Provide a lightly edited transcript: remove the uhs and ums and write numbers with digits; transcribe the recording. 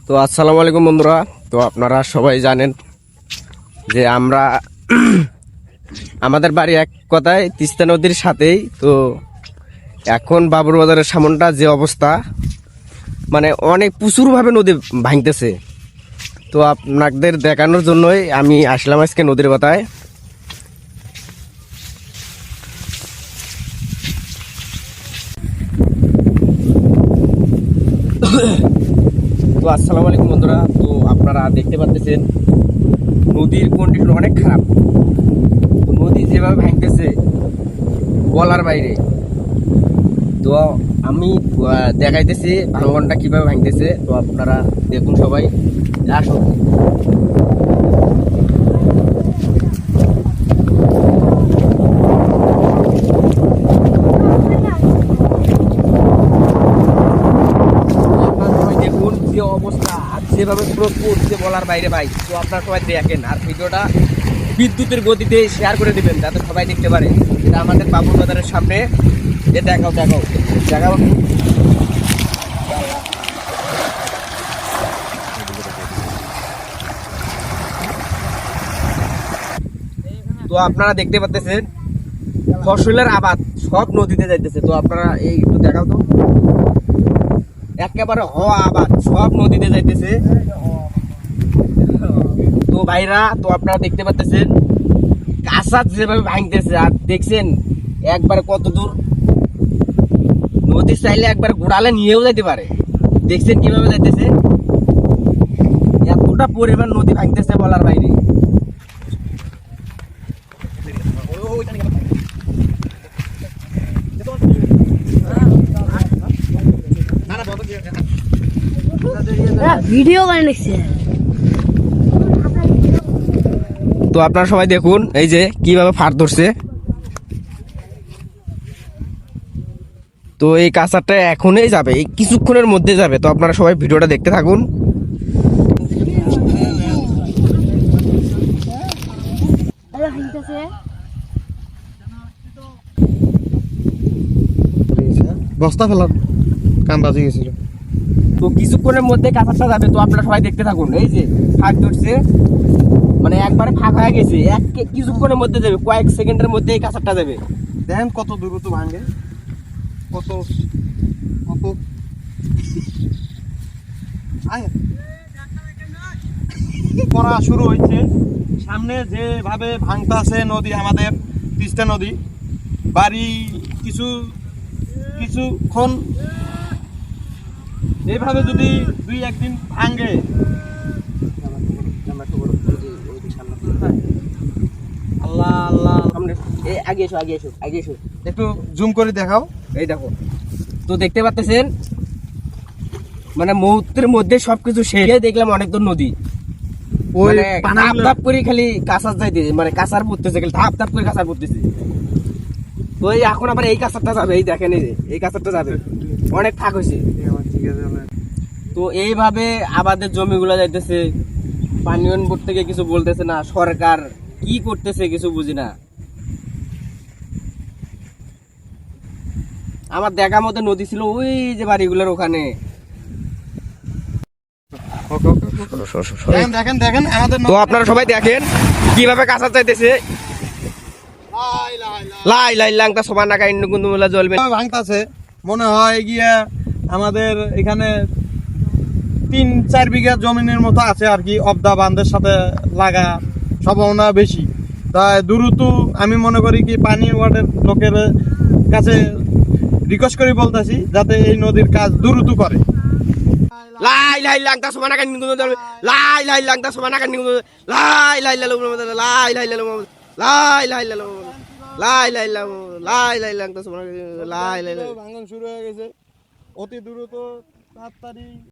তো আসসালামু আলাইকুম বন্ধুরা। তো আপনারা সবাই জানেন যে আমরা আমাদের বাড়ি এক কথায় তিস্তা নদীর সাথেই। তো এখন বাবুর বাজারের সামনটা যে অবস্থা, মানে অনেক প্রচুরভাবে নদী ভাঙতেছে। তো আপনাদের দেখানোর জন্যই আমি আসলাম আজকে নদীর কথায়। তো আসসালামু আলাইকুম বন্ধুরা। তো আপনারা দেখতে পাচ্ছেন নদীর কন্ডিশন অনেক খারাপ। নদী যেভাবে ভাঙতেছে বলার বাইরে। তো আমি দেখাইতেছি ভাঙনটা কিভাবে ভাঙতেছে। তো আপনারা দেখুন, সবাই আসুন। দেখুন যে অবস্থা, আর যেভাবে স্রোত পড়ছে বলার বাইরে ভাই। তো আপনারা সবাই দেখেন, আর ভিডিওটা বিদ্যুতের গতিতে শেয়ার করে দিবেন যাতে সবাই দেখতে পারে। এটা আমাদের বাবুর বাজারের সামনে। দেখাও দেখাও দেখাও। তো আপনারা দেখতে পাচ্ছেন ফসলের আবাদ সব নদীতে যাইতেছে। তো আপনারা এই একটু দেখাও তো, একেবারে হওয়া আবাদ সব নদীতে যাইতেছে। তো ভাইরা, তো আপনারা দেখতে পাচ্ছেন কাঁচা যেভাবে ভাঙতেছে, আর দেখছেন একবারে কত দূর নদী চাইলে একবার গোড়ালে নিয়েও যাইতে পারে। দেখছেন কিভাবে যাইতেছে, এতটা পরিমাণ নদী ভাঙতেছে বলার বাইরে। ভিডিও বানাইছে। তো আপনারা সবাই দেখুন এই যে কিভাবে ফাট ধরছে। তো এই কাঁচাটা এখনই যাবে, এই কিছুক্ষণের মধ্যে যাবে। তো আপনারা সবাই ভিডিওটা দেখতে থাকুন। বস্তা ফেলার কাম বাজে গেছিল। তো কিছুক্ষণের মধ্যে কাঁচাটা যাবে। তো আপনারা সবাই দেখতে থাকুন। এই যে ফাঁক ধরছে, মানে একবারে ফাঁক হয়ে গেছে। কিছুক্ষণের মধ্যে যাবে, কয়েক সেকেন্ডের মধ্যে এই কাঁচাটা যাবে। দেখেন কত দ্রুত ভাঙে, কত কত করা শুরু হয়েছে। সামনে যেভাবে ভাঙতাছে নদী, আমাদের তিস্তা নদী, বাড়ি কিছুক্ষণ এইভাবে যদি দুই একদিন ভাঙে, আল্লাহ আল্লাহ। এই আগে এসো, আগে এসো, আগে এসো। একটু জুম করে দেখাও। এই দেখো, তো দেখতে পাচ্ছেন মানে মুহূর্তের মধ্যে সবকিছু শেষ। দেখলাম অনেক দূর নদী, ওই মানে ধাপ ধাপ করে খালি কাঁচার যাইতেছে, মানে কাঁচার পড়তেছে, খালি ধাপ ধাপ করে কাঁচার পড়তেছে। তো এই এখন আবার এই কাঁচারটা যাবে। এই দেখেন, এই যে এই কাঁচারটা যাবে, অনেক ফাঁক হয়েছে। তো এইভাবে আমাদের জমিগুলো যাইতেছে। পানি উন্নয়ন বোর্ড থেকে কিছু বলতেছে না, সরকার কি করতেছে কিছু বুঝি না। আমার দেখা মতো নদী ছিল ওই যে বাড়িগুলোর ওখানে। দেখেন দেখেন আমাদের। তো আপনারা সবাই দেখেন কিভাবে কাঁচা চাইতেছে। লাই লাই লাংটা সবার নাকা ইন্নু কুন্দু মেলা জ্বলবে ভাঙতাছে। মনে হয় গিয়া আমাদের এখানে 3-4 বিঘা জমিনের মতো আছে আর কি, অবদা বান্ধের সাথে লাগা সম্ভাবনা বেশি। তাই দ্রুত আমি মনে করি কি পানি ওয়ার্ডের লোকের কাছে রিকোয়েস্ট করে বলতেছি যাতে এই নদীর কাজ দ্রুত করে। লাই লাই লাংটা সবার নাকা ইন্নু কুন্দু জ্বলবে। লাই লাই লাংটা সবার নাকা ইন্নু কুন্দু লাই লাই লাই লাই লাই লাই লাই লাই লাই লাই লাই লাই লাই লাংটা সবার লাই লাই। ভাঙন শুরু হয়ে গেছে অতি দ্রুত, তাড়াতাড়ি।